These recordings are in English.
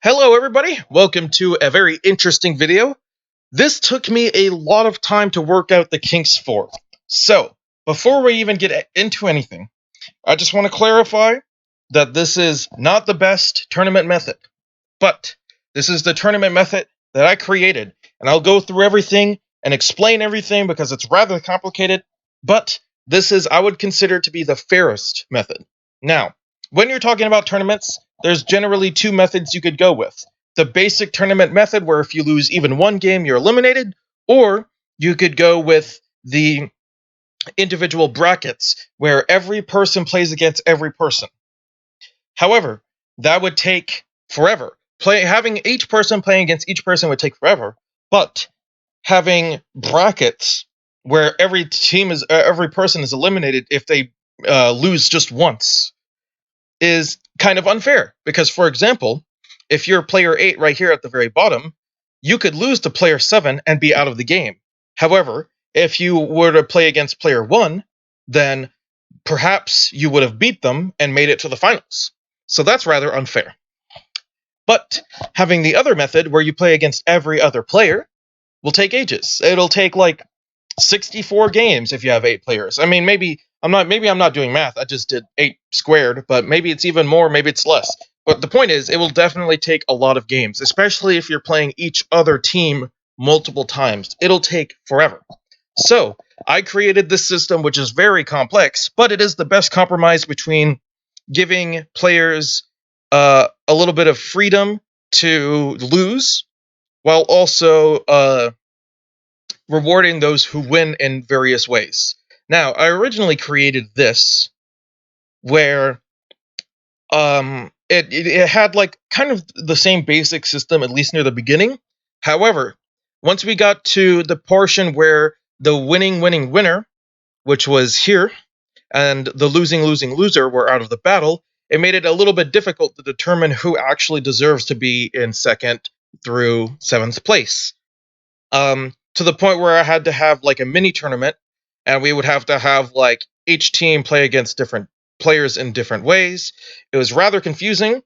Hello everybody, welcome to a very interesting video. This took me a lot of time to work out the kinks for. So, before we even get into anything, I just want to clarify that this is not the best tournament method, but this is the tournament method that I created, and I'll go through everything and explain everything because it's rather complicated, but this is, I would consider to be the fairest method. Now, when you're talking about tournaments, there's generally two methods you could go with. The basic tournament method, where if you lose even one game, you're eliminated, or you could go with the individual brackets, where every person plays against every person. However, that would take forever. Having each person playing against each person would take forever, but having brackets where every person is eliminated if they lose just once is kind of unfair. Because, for example, if you're player 8 right here at the very bottom, you could lose to player 7 and be out of the game. However, if you were to play against player 1, then perhaps you would have beat them and made it to the finals. So that's rather unfair. But having the other method where you play against every other player will take ages. It'll take like 64 games if you have 8 players. I mean, maybe I'm not doing math. I just did 8 squared, but maybe it's even more, maybe it's less. But the point is, it will definitely take a lot of games, especially if you're playing each other team multiple times. It'll take forever. So, I created this system which is very complex, but it is the best compromise between giving players a little bit of freedom to lose while also rewarding those who win in various ways. Now, I originally created this where it had like kind of the same basic system, at least near the beginning. However, once we got to the portion where the winner, which was here, and the losing loser were out of the battle, it made it a little bit difficult to determine who actually deserves to be in 2nd through 7th place. To the point where I had to have like a mini tournament, and we would have to have like each team play against different players in different ways. It was rather confusing,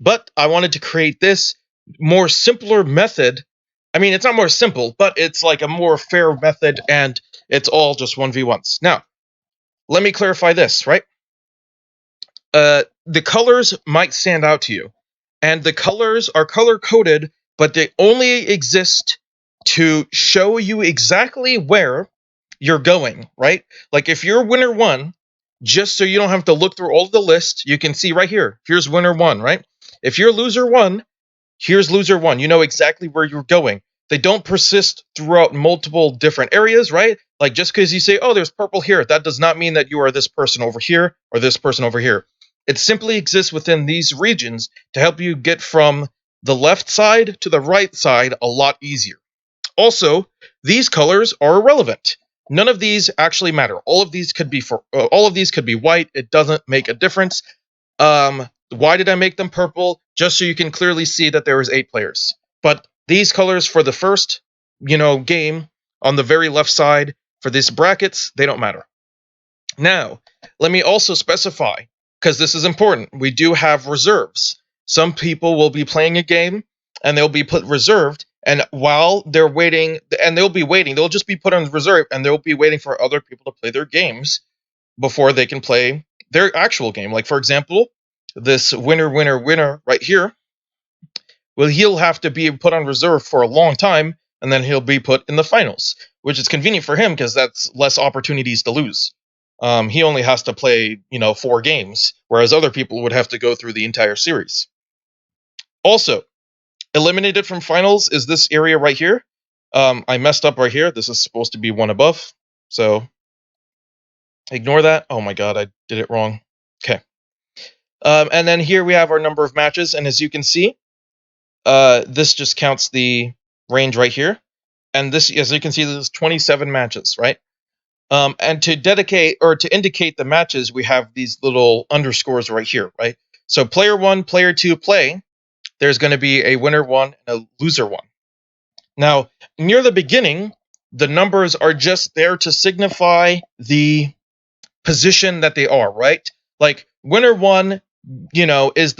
but I wanted to create this more simpler method. I mean, it's not more simple, but it's like a more fair method, and it's all just 1v1s. Now, let me clarify this, right? The colors might stand out to you, and the colors are color coded, but they only exist to show you exactly where you're going, right? Like if you're winner 1, just so you don't have to look through all of the list, you can see right here. Here's winner 1, right? If you're loser 1, here's loser 1. You know exactly where you're going. They don't persist throughout multiple different areas, right? Like just because you say, oh, there's purple here, that does not mean that you are this person over here or this person over here. It simply exists within these regions to help you get from the left side to the right side a lot easier. Also, these colors are irrelevant. None of these actually matter. All of these could be white. It doesn't make a difference. Why did I make them purple? Just so you can clearly see that there was 8 players. But these colors for the first, game on the very left side for these brackets, they don't matter. Now, let me also specify, because this is important, we do have reserves. Some people will be playing a game and they'll be put reserved, and while they're waiting, and they'll just be put on reserve, and they'll be waiting for other people to play their games before they can play their actual game. Like, for example, this winner right here, well, he'll have to be put on reserve for a long time, and then he'll be put in the finals, which is convenient for him because that's less opportunities to lose. He only has to play, 4 games, whereas other people would have to go through the entire series. Also, eliminated from finals is this area right here. I messed up right here. This is supposed to be one above, so ignore that. Oh my god, I did it wrong. Okay. And then here we have our number of matches, and as you can see, this just counts the range right here. And this, as you can see, this is 27 matches, right? And to indicate the matches, we have these little underscores right here, right? So player 1, player 2 play, there's going to be a winner 1 and a loser 1. Now, near the beginning, the numbers are just there to signify the position that they are, right? Like winner 1 is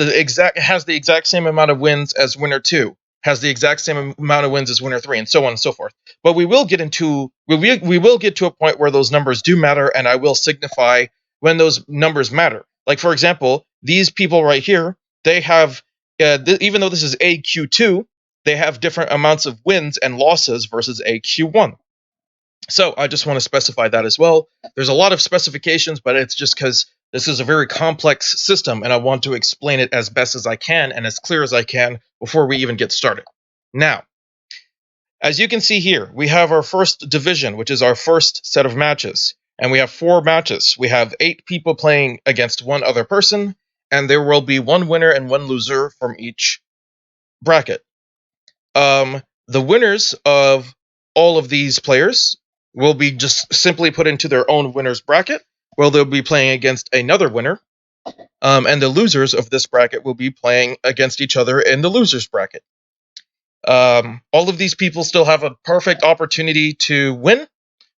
has the exact same amount of wins as winner 2, has the exact same amount of wins as winner 3, and so on and so forth. But we will get to a point where those numbers do matter, and I will signify when those numbers matter. Like, for example, these people right here, they have even though this is AQ2, they have different amounts of wins and losses versus AQ1. So I just want to specify that as well. There's a lot of specifications, but it's just because this is a very complex system, and I want to explain it as best as I can and as clear as I can before we even get started. Now, as you can see here, we have our first division, which is our first set of matches. And we have 4 matches. We have 8 people playing against one other person, and there will be 1 winner and 1 loser from each bracket. The winners of all of these players will be just simply put into their own winners bracket, where they'll be playing against another winner. And the losers of this bracket will be playing against each other in the losers bracket. All of these people still have a perfect opportunity to win,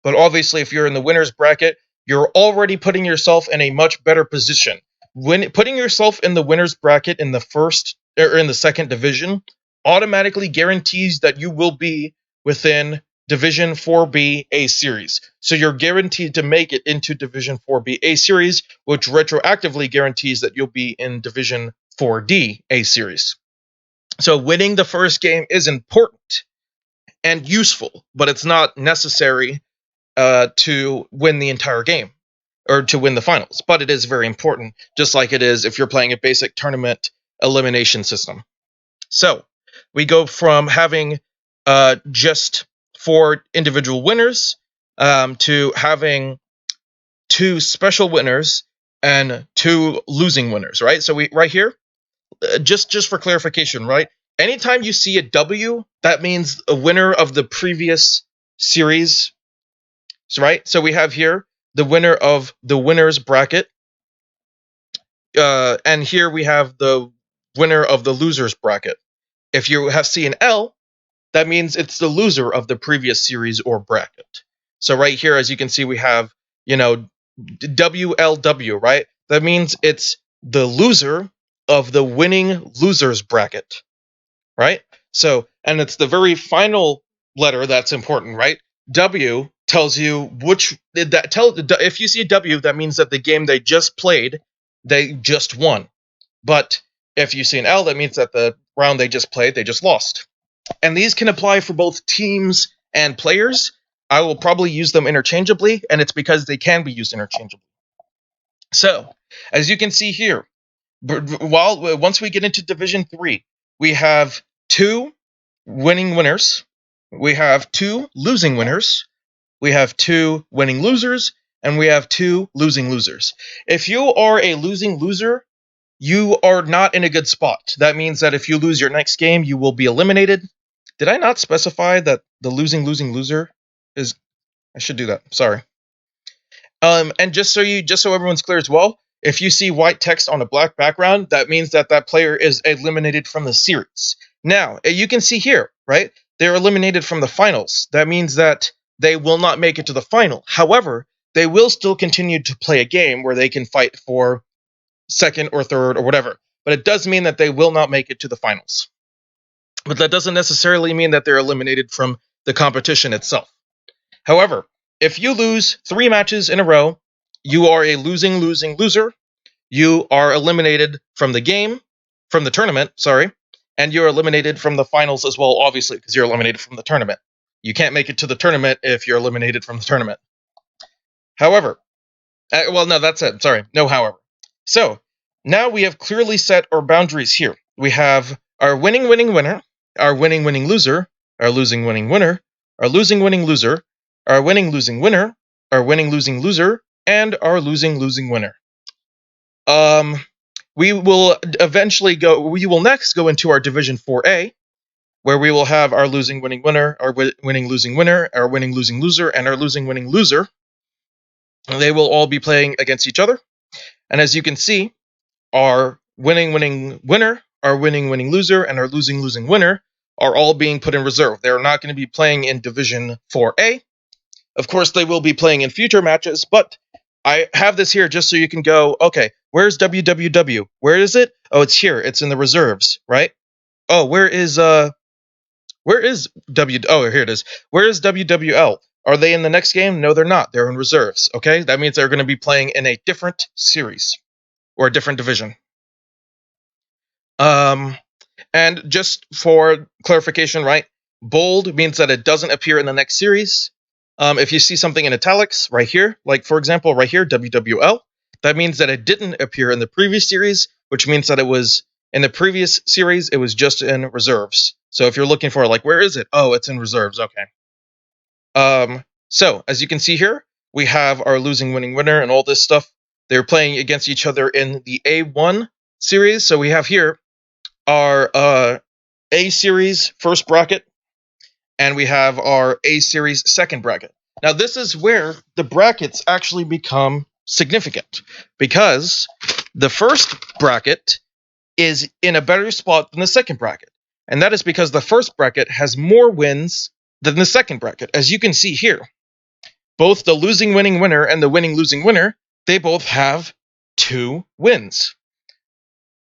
but obviously if you're in the winners bracket, you're already putting yourself in a much better position. When putting yourself in the winners bracket in the first or in the second division automatically guarantees that you will be within Division 4B A series. So you're guaranteed to make it into Division 4B A series, which retroactively guarantees that you'll be in Division 4D A series. So winning the first game is important and useful, but it's not necessary to win the entire game or to win the finals. But it is very important, just like it is if you're playing a basic tournament elimination system. So we go from having just 4 individual winners to having 2 special winners and 2 losing winners, right? So we right here, just for clarification, right? Anytime you see a W, that means a winner of the previous series, right? So we have here the winner of the winners bracket, and here we have the winner of the losers bracket. If you have see an L, that means it's the loser of the previous series or bracket. So right here, as you can see, we have, WLW, right? That means it's the loser of the winning losers bracket, right? So, and it's the very final letter that's important, right? W tells you if you see a W, that means that the game they just played, they just won. But if you see an L, that means that the round they just played, they just lost. And these can apply for both teams and players. I will probably use them interchangeably, and it's because they can be used interchangeably. So, as you can see here, once we get into Division 3, we have 2 winning winners, we have 2 losing winners, we have 2 winning losers, and we have 2 losing losers. If you are a losing loser, you are not in a good spot. That means that if you lose your next game, you will be eliminated. Did I not specify that the losing loser is? I should do that. Sorry. And just so everyone's clear as well, if you see white text on a black background, that means that that player is eliminated from the series. Now, you can see here, right? They're eliminated from the finals. That means that they will not make it to the final. However, they will still continue to play a game where they can fight for second or third or whatever. But it does mean that they will not make it to the finals. But that doesn't necessarily mean that they're eliminated from the competition itself. However, if you lose 3 matches in a row, you are a losing loser. You are eliminated from the game, from the tournament, sorry, and you're eliminated from the finals as well, obviously, because you're eliminated from the tournament. You can't make it to the tournament if you're eliminated from the tournament. However, no, that's it. Sorry, no however. So, now we have clearly set our boundaries here. We have our winning winner, our winning loser, our losing winning winner, our losing winning loser, our winning losing winner, our winning losing loser, and our losing winner. We will next go into our Division 4A, where we will have our losing winning winner, our winning losing winner, our winning losing loser, and our losing winning loser. They will all be playing against each other. And as you can see, our winning winner, our winning loser, and our losing winner are all being put in reserve. They're not going to be playing in Division 4A. Of course, they will be playing in future matches, but I have this here just so you can go, okay, Where's WWW? Where is it? Oh, it's here. It's in the reserves, right? Oh, where is W? Oh, here it is. Where is WWL? Are they in the next game? No, they're not. They're in reserves. Okay, that means they're going to be playing in a different series or a different division. And just for clarification, right? Bold means that it doesn't appear in the next series. If you see something in italics right here, like for example, right here, WWL, that means that it didn't appear in the previous series, which means that it was in the previous series, it was just in reserves. So if you're looking for like, where is it? Oh, it's in reserves. Okay. So as you can see here, we have our losing, winning, winner, and all this stuff. They're playing against each other in the A1 series. So we have here our A series first bracket, and we have our A series second bracket. Now, this is where the brackets actually become significant because the first bracket is in a better spot than the second bracket. And that is because the first bracket has more wins than the second bracket. As you can see here, both the losing, winning, winner and the winning, losing, winner, they both have 2 wins.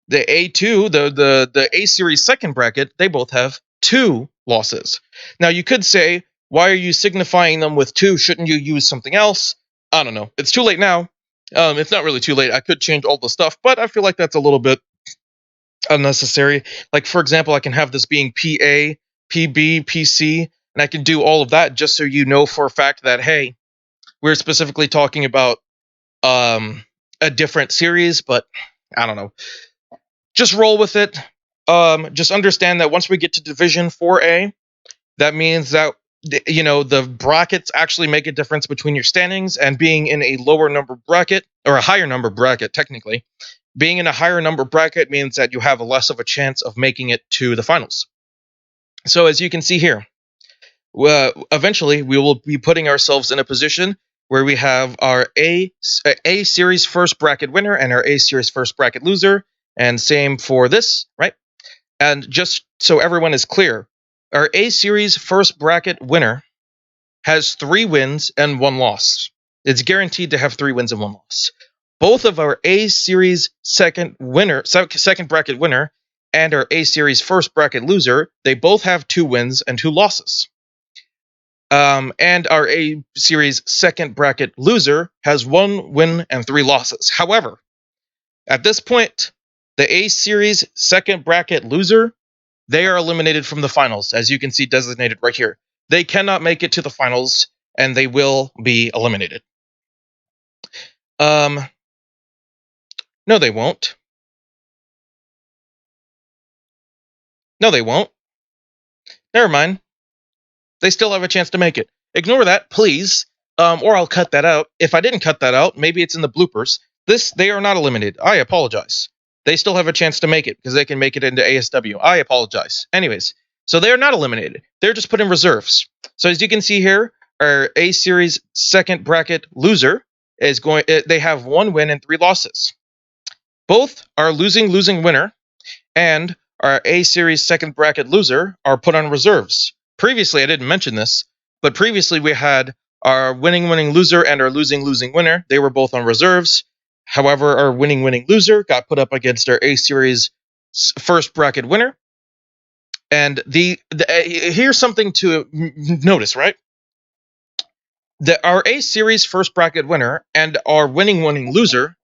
The A2, the A series second bracket, they both have 2 losses. Now you could say, why are you signifying them with 2? Shouldn't you use something else? I don't know. It's too late now. It's not really too late. I could change all the stuff, but I feel like that's a little bit unnecessary. Like for example, I can have this being PA, PB, PC, and I can do all of that just so you know for a fact that hey, we're specifically talking about a different series, but I don't know. Just roll with it. Just understand that once we get to Division 4A, that means that the brackets actually make a difference between your standings, and being in a lower number bracket or a higher number bracket, technically, being in a higher number bracket means that you have a less of a chance of making it to the finals. So as you can see here, eventually we will be putting ourselves in a position where we have our A series first bracket winner and our A series first bracket loser, and same for this, right? And just so everyone is clear, our A series first bracket winner has 3 wins and 1 loss. It's guaranteed to have 3 wins and 1 loss. Both of our A series second bracket winner and our A series first bracket loser, they both have 2 wins and 2 losses. And our A series second bracket loser has 1 win and 3 losses. However, at this point, the A series second bracket loser, they are eliminated from the finals, as you can see designated right here. They cannot make it to the finals, and they will be eliminated. No, they won't. No, they won't. Never mind. They still have a chance to make it. Ignore that, please. Or I'll cut that out. If I didn't cut that out, maybe it's in the bloopers. They are not eliminated. I apologize. They still have a chance to make it because they can make it into ASW. I apologize. Anyways, so they are not eliminated. They're just put in reserves. So as you can see here, our A series second bracket loser is going. They have 1 win and 3 losses. Both are losing, winner, and our A series second bracket loser are put on reserves. Previously, I didn't mention this, but previously we had our winning, loser and our losing, winner. They were both on reserves. However, our winning, loser got put up against our A series first bracket winner. And here's something to notice, right? Our A series first bracket winner and our winning, loser,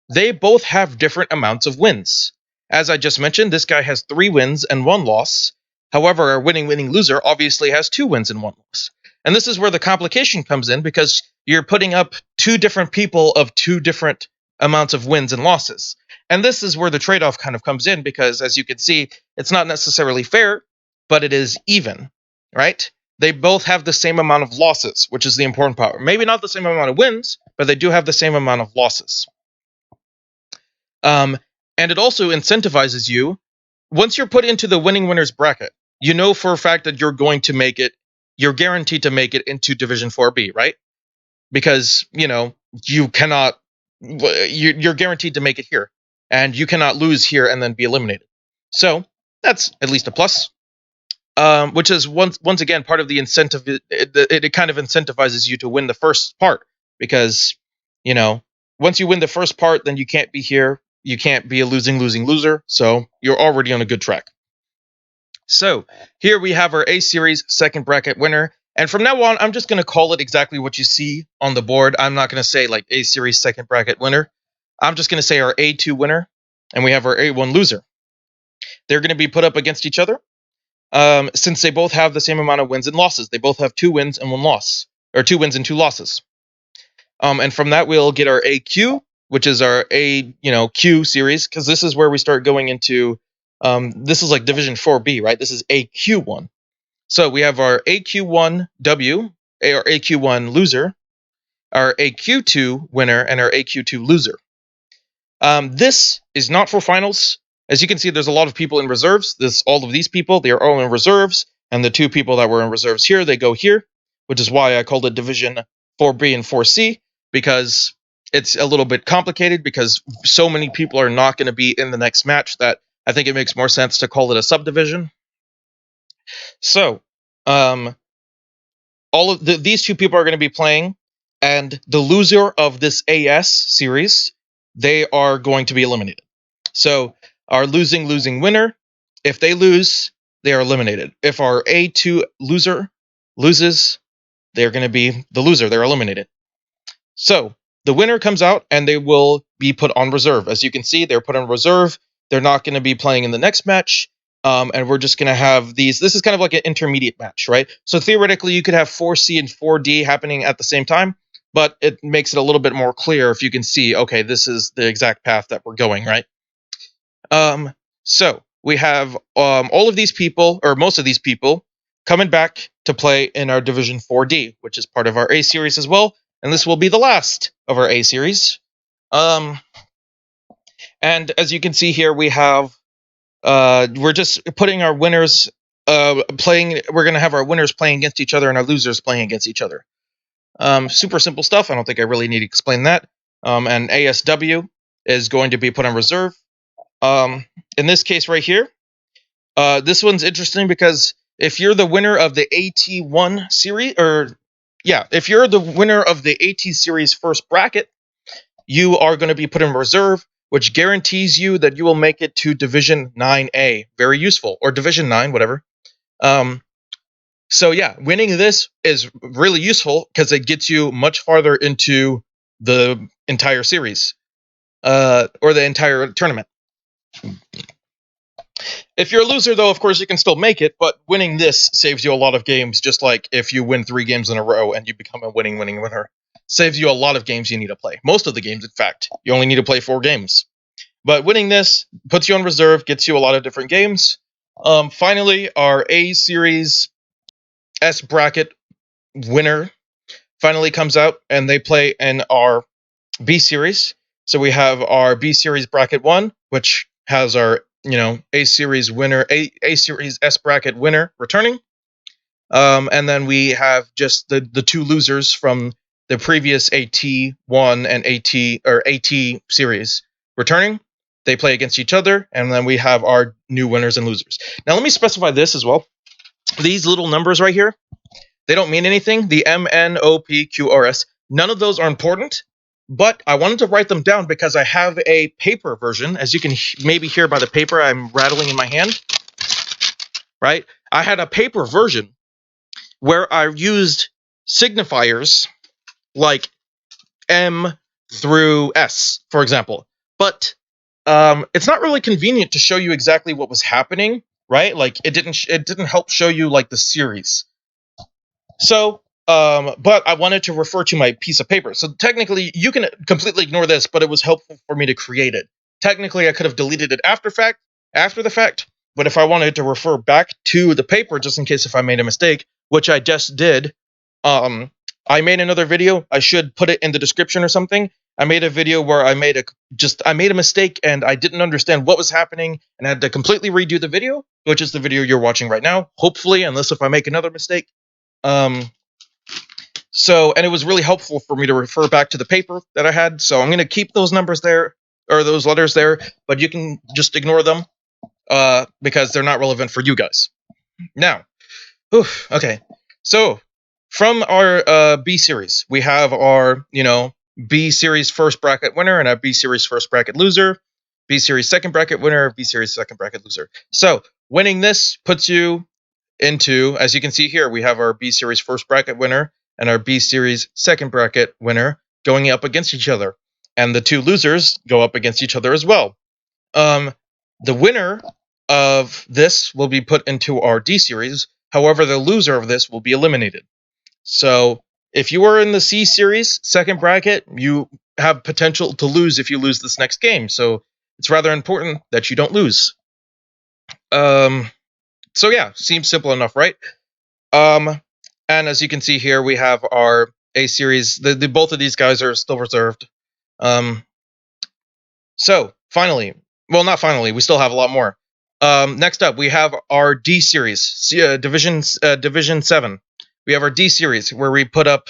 they both have different amounts of wins. As I just mentioned, this guy has 3 wins and 1 loss. However, our winning, loser obviously has 2 wins and 1 loss. And this is where the complication comes in because you're putting up 2 different people of 2 different amounts of wins and losses. And this is where the trade-off kind of comes in because, as you can see, it's not necessarily fair, but it is even, right? They both have the same amount of losses, which is the important part. Maybe not the same amount of wins, but they do have the same amount of losses. And it also incentivizes you. Once you're put into the winning winners bracket, you know for a fact that you're going to make it. You're guaranteed to make it into Division 4B, right? Because, you cannot. You're guaranteed to make it here, and you cannot lose here and then be eliminated. So that's at least a plus. Which is once again part of the incentive. It kind of incentivizes you to win the first part because, once you win the first part, then you can't be here. You can't be a losing loser. So you're already on a good track. So here we have our A series second bracket winner. And from now on, I'm just going to call it exactly what you see on the board. I'm not going to say like A series second bracket winner. I'm just going to say our A2 winner, and we have our A1 loser. They're going to be put up against each other. Since they both have the same amount of wins and losses. They both have 2 wins and 1 loss, or 2 wins and 2 losses. And from that, we'll get our AQ, which is our Q series, because this is where we start going into. This is like Division 4B, right? This is AQ1. So we have our AQ1W, or AQ1 loser, our AQ2 winner, and our AQ2 loser. This is not for finals. As you can see, there's a lot of people in reserves. All of these people, they are all in reserves, and the 2 people that were in reserves here, they go here, which is why I called it Division 4B and 4C, because it's a little bit complicated, because so many people are not going to be in the next match that I think it makes more sense to call it a subdivision. So, all of these 2 people are going to be playing, and the loser of this AS series, they are going to be eliminated. So our losing winner, if they lose, they are eliminated. If our A2 loser loses, they're going to be the loser. They're eliminated. So the winner comes out, and they will be put on reserve. As you can see, they're put on reserve. They're not going to be playing in the next match. And we're just going to have these. This is kind of like an intermediate match, right? So theoretically, you could have 4C and 4D happening at the same time, but it makes it a little bit more clear if you can see, okay, this is the exact path that we're going, right? So we have all of these people, or most of these people, coming back to play in our Division 4D, which is part of our A series as well, and this will be the last of our A series. And as you can see here, we have we're just putting our winners playing. We're going to have our winners playing against each other and our losers playing against each other. Super simple stuff. I don't think I really need to explain that. And ASW is going to be put on reserve. In this case right here, this one's interesting because if you're the winner of the AT1 series, if you're the winner of the AT series first bracket, you are going to be put in reserve, which guarantees you that you will make it to Division 9A. Very useful, or Division 9, whatever. So yeah, winning this is really useful because it gets you much farther into the entire series, or the entire tournament. If you're a loser, though, of course, you can still make it, but winning this saves you a lot of games, just like if you win 3 games in a row and you become a winning winner. Saves you a lot of games you need to play. Most of the games, in fact. You only need to play 4 games. But winning this puts you on reserve, gets you a lot of different games. Finally, our A Series S bracket winner finally comes out, and they play in our B Series. So we have our B Series bracket 1, which has our A Series winner, A Series S bracket winner returning. And then we have just the 2 losers from the previous AT1 and AT series returning. They play against each other, and then we have our new winners and losers. Now let me specify this as well. These little numbers right here, they don't mean anything. The M, N, O, P, Q, R, S, none of those are important, but I wanted to write them down because I have a paper version. As you can maybe hear by the paper I'm rattling in my hand, right? I had a paper version where I used signifiers like M through S, for example. But it's not really convenient to show you exactly what was happening, right? Like it didn't help show you like the series. So, but I wanted to refer to my piece of paper. So technically, you can completely ignore this, but it was helpful for me to create it. Technically, I could have deleted it after the fact. But if I wanted to refer back to the paper, just in case if I made a mistake, which I just did, I made another video. I should put it in the description or something. I made a video where I made a mistake and I didn't understand what was happening and I had to completely redo the video, which is the video you're watching right now. Hopefully, unless if I make another mistake. And it was really helpful for me to refer back to the paper that I had. So I'm going to keep those numbers there, or those letters there, but you can just ignore them because they're not relevant for you guys. Now, okay. So from our B series, we have our, B series first bracket winner and a B series first bracket loser. B series second bracket winner, B series second bracket loser. So winning this puts you into, as you can see here, we have our B series first bracket winner and our B series second bracket winner going up against each other, and the two losers go up against each other as well. The winner of this will be put into our D series. However, the loser of this will be eliminated. So if you are in the C series second bracket, you have potential to lose if you lose this next game. So it's rather important that you don't lose. So yeah, seems simple enough, right? And as you can see here, we have our A series. The both of these guys are still reserved. So finally, well, not finally, we still have a lot more. Next up, we have our D series, Division 7. We have our D series where we put up.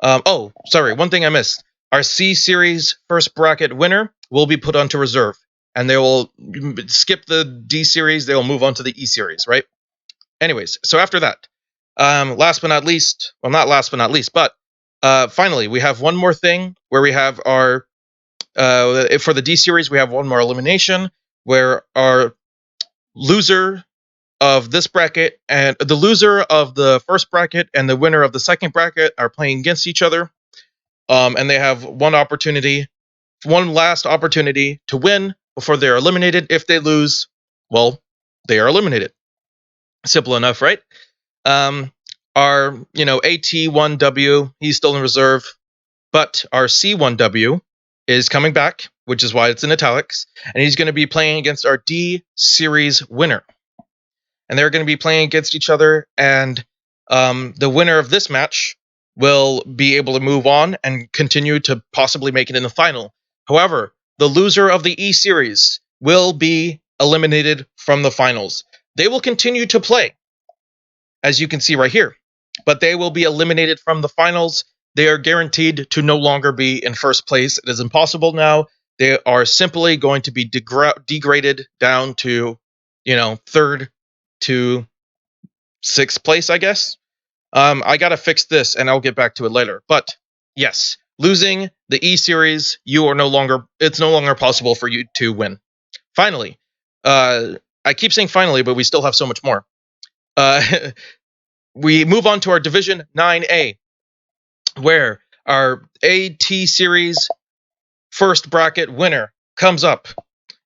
Oh, sorry, one thing I missed. Our C series first bracket winner will be put onto reserve, and they will skip the D series. They will move on to the E series, right? Anyways, so after that, last but not least, well, not last but not least, but finally, we have one more thing where we have our for the D series, we have one more elimination where our loser of this bracket and the loser of the first bracket and the winner of the second bracket are playing against each other. And they have one last opportunity to win before they are eliminated. If they lose, well, they are eliminated. Simple enough, right? Our AT1W, he's still in reserve, but our C1W is coming back, which is why it's in italics, and he's going to be playing against our D series winner. And they're going to be playing against each other, and the winner of this match will be able to move on and continue to possibly make it in the final. However, the loser of the E series will be eliminated from the finals. They will continue to play, as you can see right here, but they will be eliminated from the finals. They are guaranteed to no longer be in first place. It is impossible now. They are simply going to be degraded down to, third to sixth place, I guess. I gotta fix this, and I'll get back to it later. But yes, losing the E series, it's no longer possible for you to win. Finally, I keep saying finally, but we still have so much more. We move on to our Division 9A, where our AT series first bracket winner comes up,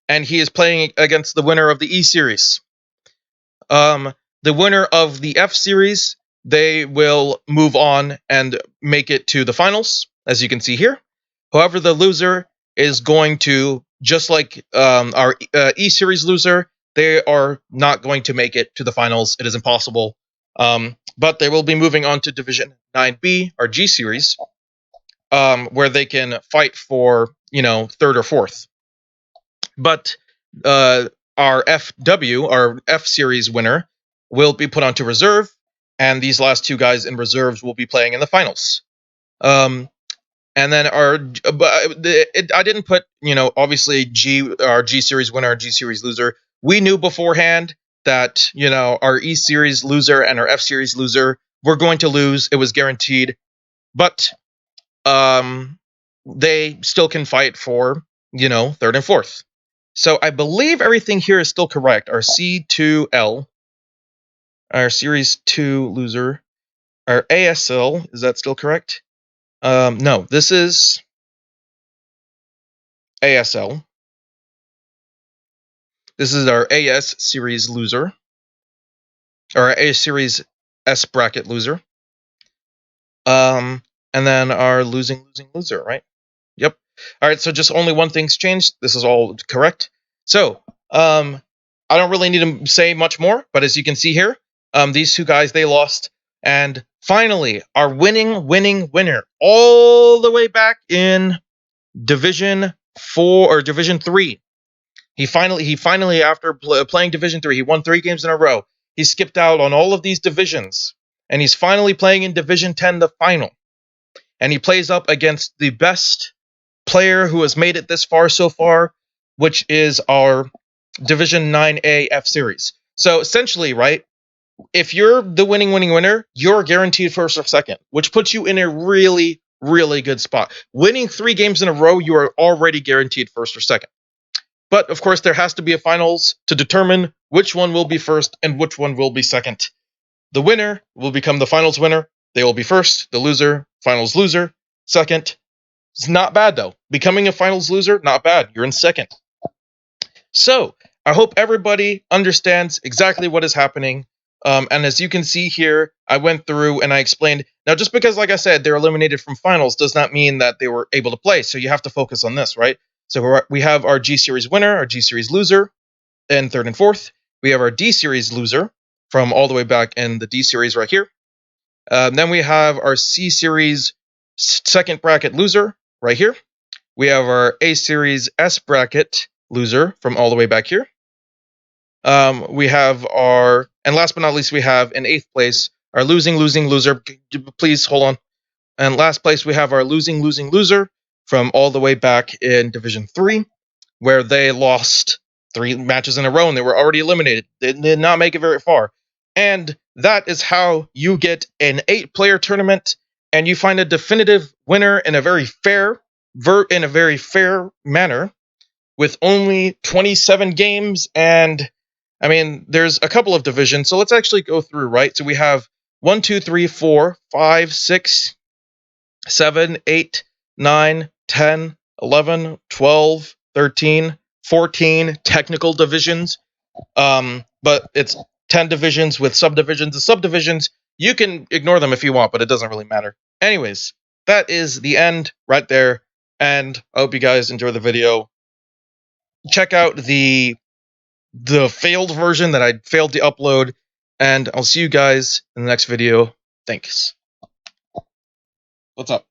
and he is playing against the winner of the E series. The winner of the F series, they will move on and make it to the finals, as you can see here. However, the loser is going to, just like our E series loser, they are not going to make it to the finals. It is impossible. But they will be moving on to Division 9B, our G series, where they can fight for, third or fourth. But our FW, our F series winner, will be put onto reserve, and these last two guys in reserves will be playing in the finals. And then I didn't put, obviously our G series winner, our G series loser. We knew beforehand that, our E series loser and our F series loser were going to lose. It was guaranteed. But they still can fight for, third and fourth. So I believe everything here is still correct. Our C2L, our Series 2 loser, our ASL, is that still correct? No, this is ASL. This is our AS Series loser, or A Series S bracket loser. And then our losing loser, right? Yep. All right, so just only one thing's changed. This is all correct. So, I don't really need to say much more, but as you can see here, these two guys, they lost. And finally, our winning winner, all the way back in Division 4 or Division 3. He finally, after playing Division 3, he won 3 games in a row. He skipped out on all of these divisions, and he's finally playing in Division 10, the final. And he plays up against the best player who has made it this far so far, which is our Division 9A F Series. So essentially, right, if you're the winner, you're guaranteed first or second, which puts you in a really, really good spot. Winning 3 games in a row, you are already guaranteed first or second. But of course, there has to be a finals to determine which one will be first and which one will be second. The winner will become the finals winner. They will be first. The loser, finals loser, second. It's not bad though. Becoming a finals loser, not bad. You're in second. So I hope everybody understands exactly what is happening. And as you can see here, I went through and I explained. Now, just because, like I said, they're eliminated from finals does not mean that they were able to play. So you have to focus on this, right? So we have our G Series winner, our G Series loser in third and fourth. We have our D Series loser from all the way back in the D Series right here. Then we have our C Series second bracket loser right here. We have our A Series S bracket loser from all the way back here. We have our, and last but not least, we have in eighth place our losing loser. Please hold on. And last place, we have our losing loser from all the way back in Division 3, where they lost 3 matches in a row and they were already eliminated. They did not make it very far. And that is how you get an 8-player tournament and you find a definitive winner in a very fair manner with only 27 games. And I mean, there's a couple of divisions, so let's actually go through, right? So we have 1, 2, 3, 4, 5, 6, 7, 8, 9, 10, 11, 12, 13, 14 technical divisions. But it's 10 divisions with subdivisions. The subdivisions, you can ignore them if you want, but it doesn't really matter. Anyways, that is the end right there. And I hope you guys enjoy the video. Check out the failed version that I failed to upload, and I'll see you guys in the next video. Thanks. What's up?